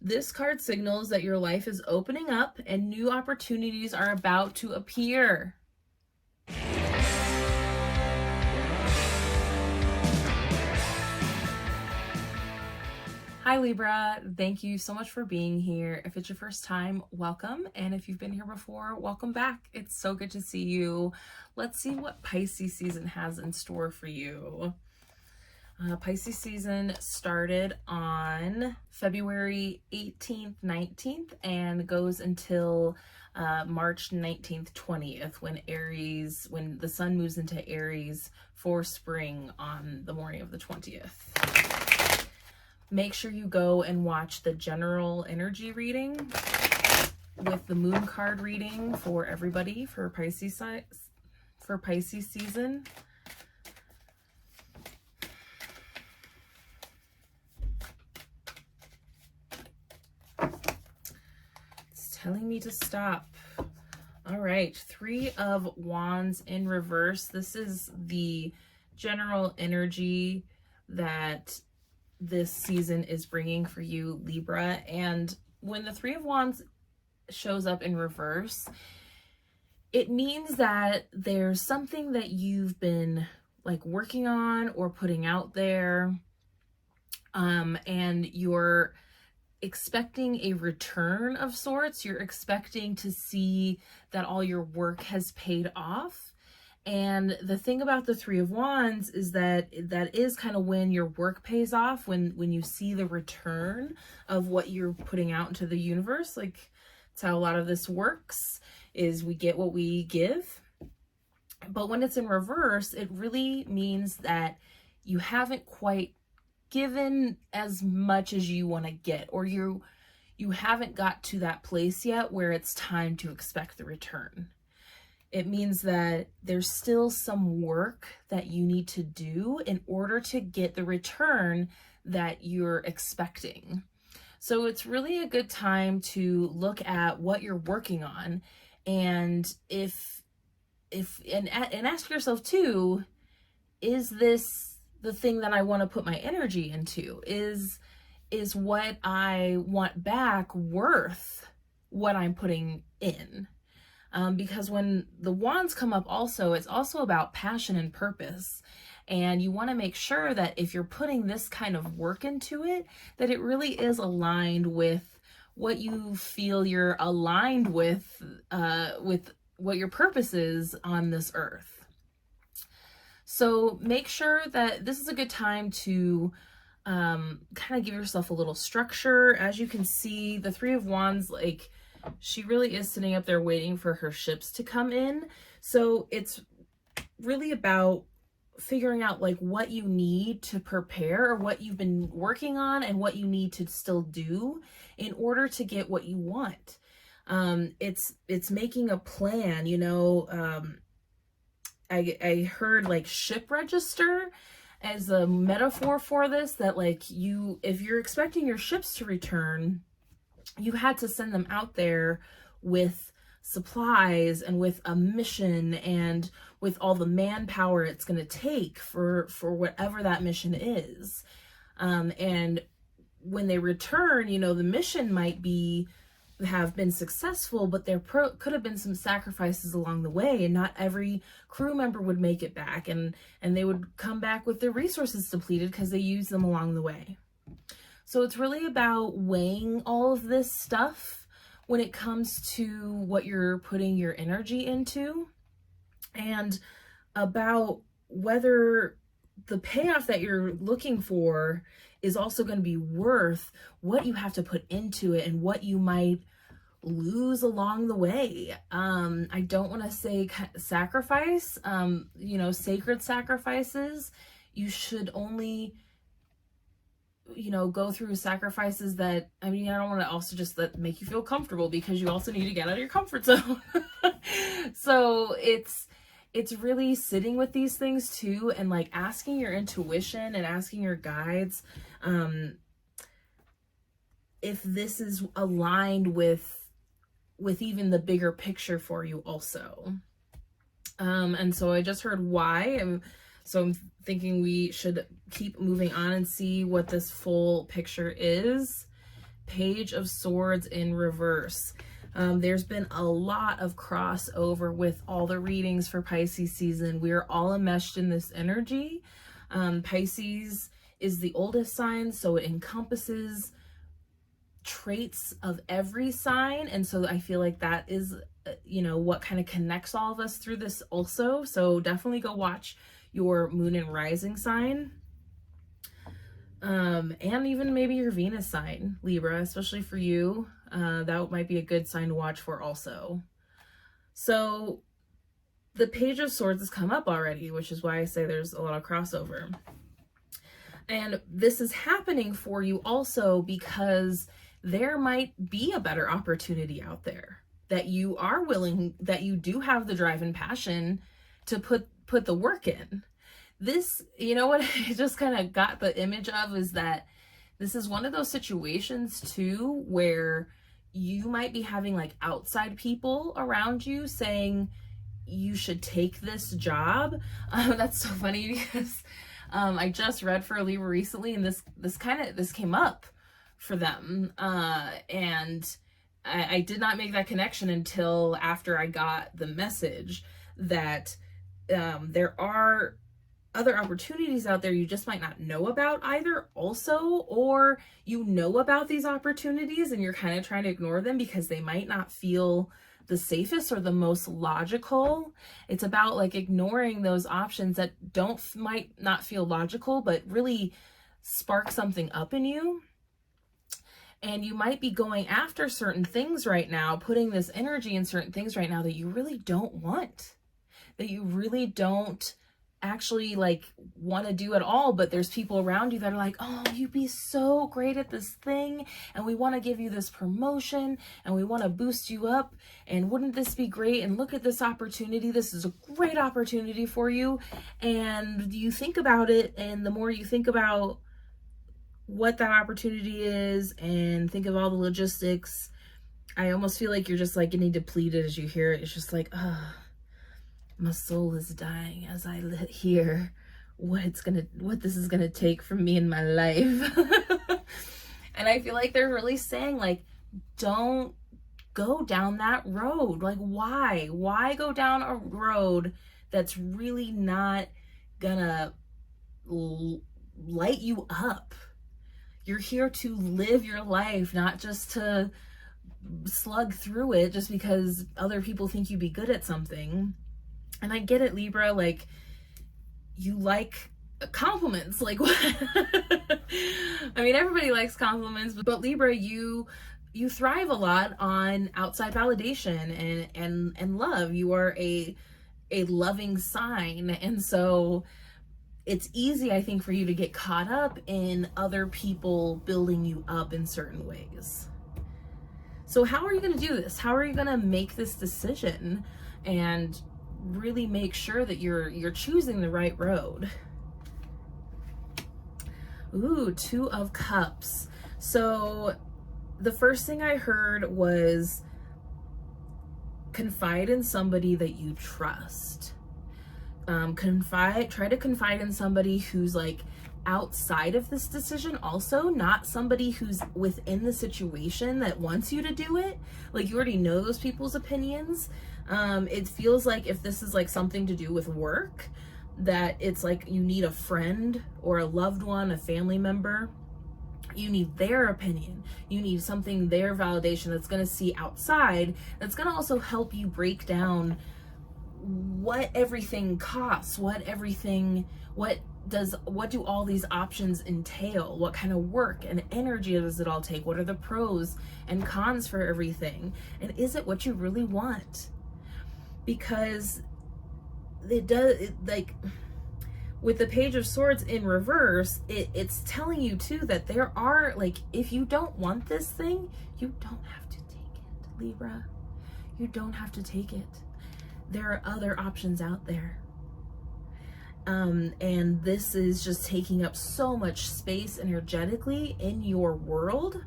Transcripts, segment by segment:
This card signals that your life is opening up and new opportunities are about to appear. Hi Libra, thank you so much for being here. If it's your first time, welcome. And if you've been here before, welcome back. It's so good to see you. Let's see what Pisces season has in store for you. Pisces season started on February 18th, 19th, and goes until March 19th, 20th, when the sun moves into Aries for spring on the morning of the 20th. Make sure you go and watch the general energy reading with the moon card reading for everybody for Pisces season. Telling me to stop. All right, 3 of Wands in reverse. This is the general energy that this season is bringing for you, Libra. And when the 3 of Wands shows up in reverse, it means that there's something that you've been like working on or putting out there, and you're expecting a return of sorts. You're expecting to see that all your work has paid off. And the thing about the 3 of Wands is that is kind of when your work pays off, when you see the return of what you're putting out into the universe. Like, it's how a lot of this works, is we get what we give. But when it's in reverse, it really means that you haven't quite given as much as you want to get, or you haven't got to that place yet where it's time to expect the return. It means that there's still some work that you need to do in order to get the return that you're expecting. So it's really a good time to look at what you're working on, and and ask yourself too, is this the thing that I want to put my energy into? Is what I want back worth what I'm putting in? Because when the wands come up also, it's also about passion and purpose. And you want to make sure that if you're putting this kind of work into it, that it really is aligned with what you feel you're aligned with what your purpose is on this earth. So make sure that this is a good time to kind of give yourself a little structure. As you can see, the 3 of Wands, like, she really is sitting up there waiting for her ships to come in. So it's really about figuring out like what you need to prepare, or what you've been working on and what you need to still do in order to get what you want. It's making a plan, you know. I heard like ship register as a metaphor for this, that like if you're expecting your ships to return, you had to send them out there with supplies and with a mission and with all the manpower it's going to take for whatever that mission is. And when they return, you know, the mission might have been successful, but there could have been some sacrifices along the way, and not every crew member would make it back, and they would come back with their resources depleted because they used them along the way. So it's really about weighing all of this stuff when it comes to what you're putting your energy into, and about whether the payoff that you're looking for is also going to be worth what you have to put into it and what you might lose along the way. I don't want to say sacrifice, you know, sacred sacrifices. You should only, you know, go through sacrifices that, I mean, I don't want to also just make you feel comfortable, because you also need to get out of your comfort zone. So it's really sitting with these things too, and like asking your intuition and asking your guides if this is aligned with even the bigger picture for you also. And so I just heard why, so I'm thinking we should keep moving on and see what this full picture is. Page of Swords in reverse. There's been a lot of crossover with all the readings for Pisces season. We're all enmeshed in this energy. Pisces is the oldest sign, so it encompasses traits of every sign. And so I feel like that is, you know, what kind of connects all of us through this also. So definitely go watch your moon and rising sign. And even maybe your Venus sign, Libra, especially for you. That might be a good sign to watch for also. So the Page of Swords has come up already, which is why I say there's a lot of crossover. And this is happening for you also because there might be a better opportunity out there that you are willing, that you do have the drive and passion to put the work in. This, you know what I just kind of got the image of is that this is one of those situations too where you might be having like outside people around you saying you should take this job. That's so funny because I just read for a Libra recently, and this came up for them, and I did not make that connection until after I got the message that there are other opportunities out there you just might not know about either also, or you know about these opportunities and you're kind of trying to ignore them because they might not feel the safest or the most logical. It's about like ignoring those options that might not feel logical, but really spark something up in you. And you might be going after certain things right now, putting this energy in certain things right now that you really don't want, that you really don't actually like want to do at all, but there's people around you that are like, oh, you'd be so great at this thing, and we want to give you this promotion, and we want to boost you up, and wouldn't this be great, and look at this opportunity, this is a great opportunity for you. And you think about it, and the more you think about what that opportunity is and think of all the logistics, I almost feel like you're just like getting depleted as you hear it. It's just like, my soul is dying as I hear what this is gonna take from me in my life. And I feel like they're really saying like, don't go down that road. Like, why go down a road that's really not gonna light you up? You're here to live your life, not just to slug through it just because other people think you'd be good at something. And I get it, Libra, like, you like compliments, like, what? I mean, everybody likes compliments, but Libra, you thrive a lot on outside validation and love. You are a loving sign, and so it's easy, I think, for you to get caught up in other people building you up in certain ways. So how are you going to do this? How are you going to make this decision and really make sure that you're choosing the right road? Ooh, 2 of Cups. So the first thing I heard was confide in somebody that you trust. Try to confide in somebody who's like outside of this decision also, not somebody who's within the situation that wants you to do it. Like, you already know those people's opinions. It feels like if this is like something to do with work, that it's like you need a friend or a loved one, a family member. You need their opinion. You need something, their validation that's going to see outside, that's going to also help you break down what everything costs, what do all these options entail? What kind of work and energy does it all take? What are the pros and cons for everything? And is it what you really want? Because like with the Page of Swords in reverse, it's telling you too that there are, like, if you don't want this thing, you don't have to take it, Libra. You don't have to take it. There are other options out there. And this is just taking up so much space energetically in your world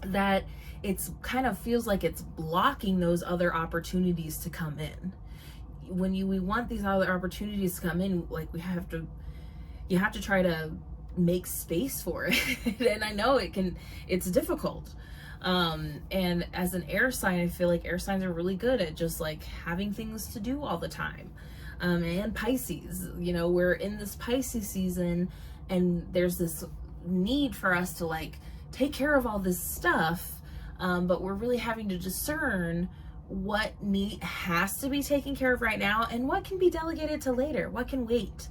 that it's kind of feels like it's blocking those other opportunities to come in. When we want these other opportunities to come in, like, you have to try to make space for it. And I know it's difficult. And as an air sign, I feel like air signs are really good at just like having things to do all the time. And Pisces, you know, we're in this Pisces season, and there's this need for us to like take care of all this stuff. But we're really having to discern what has to be taken care of right now and what can be delegated to later, what can wait.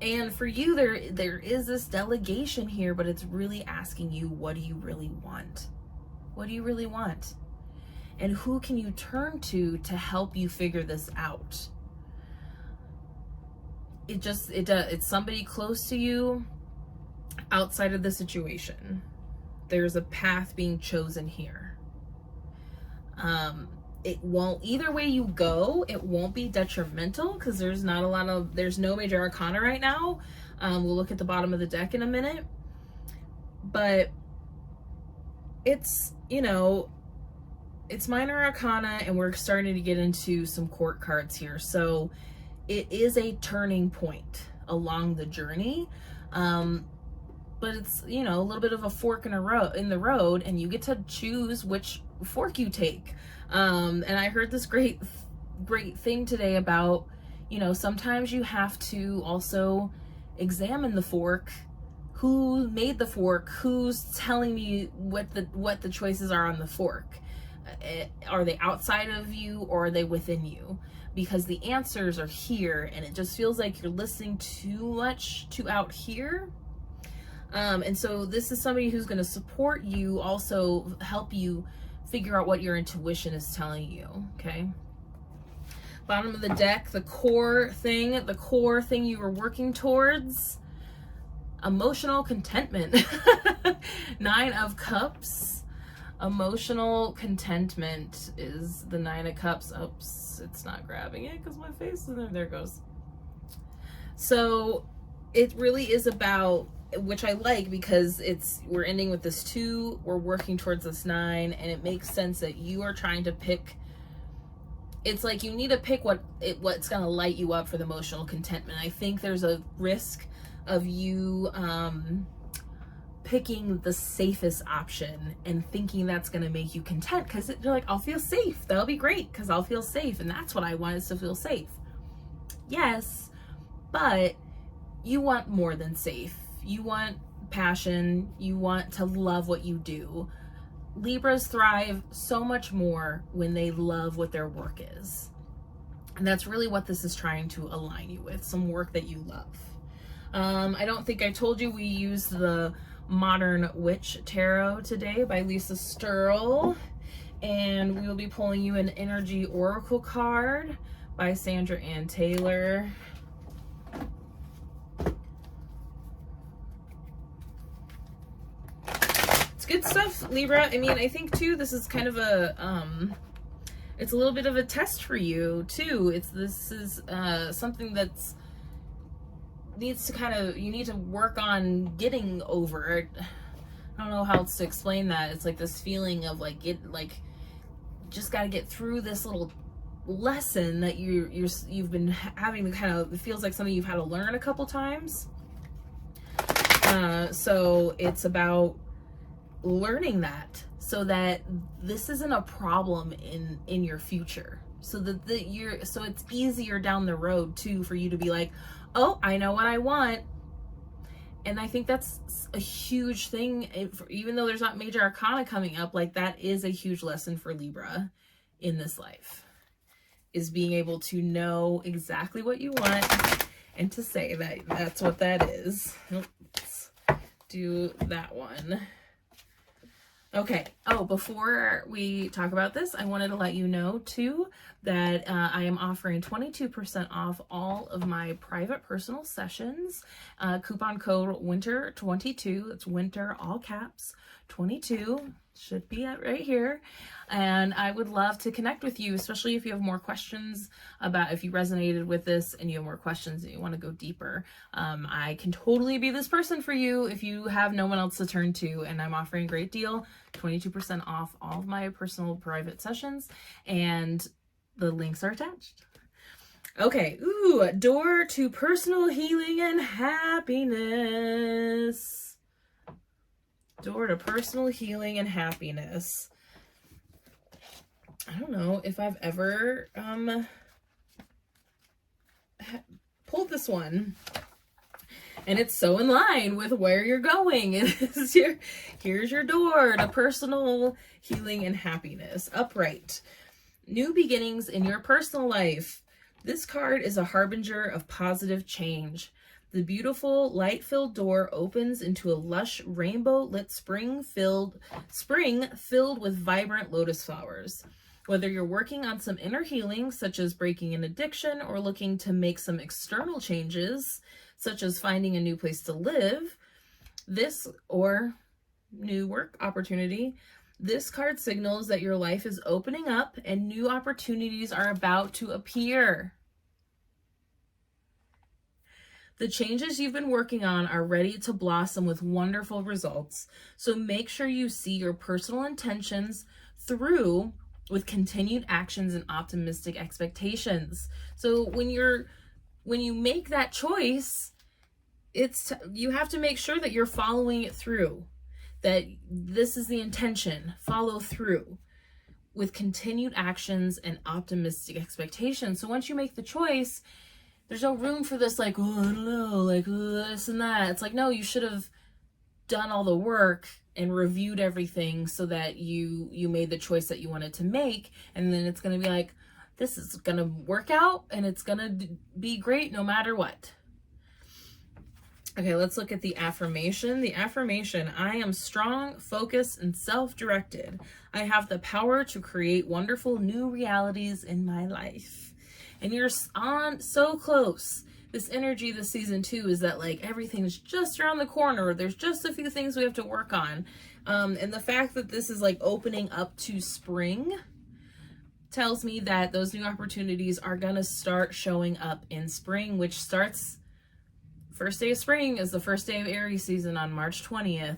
And for you, there is this delegation here, but it's really asking you, what do you really want? What do you really want? And who can you turn to help you figure this out? It's somebody close to you outside of the situation. There's a path being chosen here. It won't, either way you go, it won't be detrimental, because there's no major arcana right now. We'll look at the bottom of the deck in a minute, but it's, you know, it's minor arcana, and we're starting to get into some court cards here. So it is a turning point along the journey. But it's, you know, a little bit of a fork in the road, and you get to choose which fork you take. And I heard this great thing today about, you know, sometimes you have to also examine the fork. Who made the fork? Who's telling me what the choices are on the fork? Are they outside of you, or are they within you? Because the answers are here, and it just feels like you're listening too much to out here. And so this is somebody who's going to support you, also help you figure out what your intuition is telling you. Okay. Bottom of the deck, the core thing you were working towards, emotional contentment. 9 of Cups. Emotional contentment is the 9 of Cups. Oops, it's not grabbing it because my face is there. There it goes. So it really is about, which I like, because we're ending with this 2, we're working towards this 9, and it makes sense that you are trying to pick. It's like you need to pick what's going to light you up for the emotional contentment. I think there's a risk of you picking the safest option and thinking that's going to make you content, because you're like, I'll feel safe. That'll be great because I'll feel safe, and that's what I want, is to feel safe. Yes, but you want more than safe. You want passion. You want to love what you do. Libras thrive so much more when they love what their work is. And that's really what this is trying to align you with, some work that you love. I don't think I told you we used the Modern Witch Tarot today by Lisa Sterl. And we will be pulling you an Energy Oracle card by Sandra Ann Taylor. Good stuff, Libra. I mean, I think too, this is kind of it's a little bit of a test for you too. This is something that's needs to you need to work on getting over. I don't know how else to explain that. It's like this feeling of just got to get through this little lesson that you've been having to it feels like something you've had to learn a couple times. So it's about learning that, so that this isn't a problem in your future, so that so it's easier down the road too for you to be like, oh, I know what I want. And I think that's a huge thing, even though there's not major arcana coming up, like that is a huge lesson for Libra in this life, is being able to know exactly what you want and to say that that's what that is. Let's do that one. Okay. Oh, before we talk about this, I wanted to let you know too that I am offering 22% off all of my private personal sessions. Coupon code WINTER22. It's winter, all caps, 22. Should be right here. And I would love to connect with you, especially if you have more questions about, if you resonated with this and you have more questions and you want to go deeper. I can totally be this person for you if you have no one else to turn to. And I'm offering a great deal, 22% off all of my personal private sessions, and the links are attached. Okay, ooh, door to personal healing and happiness. Door to personal healing and happiness. I don't know if I've ever pulled this one. And it's so in line with where you're going. Here's your door to personal healing and happiness. Upright. New beginnings in your personal life. This card is a harbinger of positive change. The beautiful light-filled door opens into a lush rainbow-lit spring filled with vibrant lotus flowers. Whether you're working on some inner healing, such as breaking an addiction, or looking to make some external changes, such as finding a new place to live, or new work opportunity, this card signals that your life is opening up and new opportunities are about to appear. The changes you've been working on are ready to blossom with wonderful results. So make sure you see your personal intentions through with continued actions and optimistic expectations. So when you make that choice, you have to make sure that you're following it through, that this is the intention. Follow through with continued actions and optimistic expectations. So once you make the choice, there's no room for this, like, oh, I don't know, like, this and that. It's like, no, you should have done all the work and reviewed everything so that you made the choice that you wanted to make. And then it's going to be like, this is going to work out and it's going to be great no matter what. Okay, let's look at the affirmation. The affirmation: I am strong, focused, and self-directed. I have the power to create wonderful new realities in my life. And you're on so close. This energy this season too is that like everything's just around the corner. There's just a few things we have to work on. And the fact that this is like opening up to spring tells me that those new opportunities are going to start showing up in spring, which starts, first day of spring is the first day of Aries season on March 20th.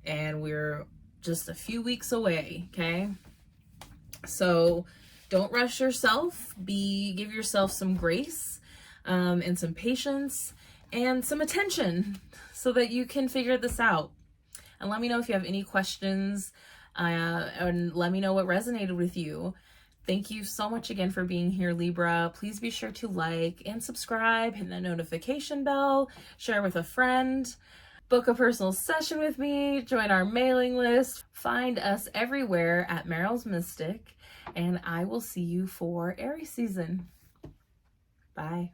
And we're just a few weeks away, okay? So don't rush yourself. Give yourself some grace and some patience and some attention so that you can figure this out. And let me know if you have any questions and let me know what resonated with you. Thank you so much again for being here, Libra. Please be sure to like and subscribe, hit the notification bell, share with a friend, book a personal session with me, join our mailing list. Find us everywhere at Meryl's Mystic, and I will see you for Aries season. Bye.